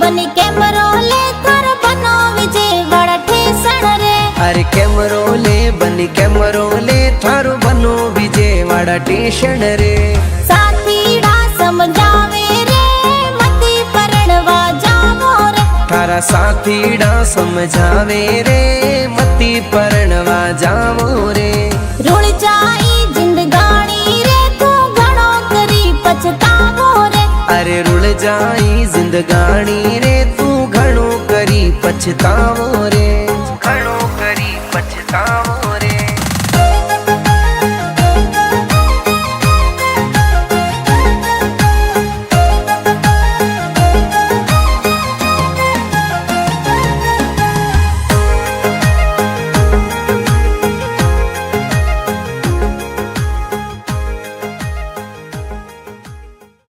बनी कैमरो ले थार बनो विजय वाला ठेसण रे। अरे कैमरो ले बनी कैमरो ले थारो बनो विजय वाला टेशन रे। साथीड़ा समझावे रे मती परणवा जावो रे। थारा साथीड़ा समझावे रे मती परणवा जावो रे। रुल जाई जिंदगानी रे तू घणो करी पछतावो रे। अरे रुल जाई जिंदगानी रे तू घणो करी पछतावो रे।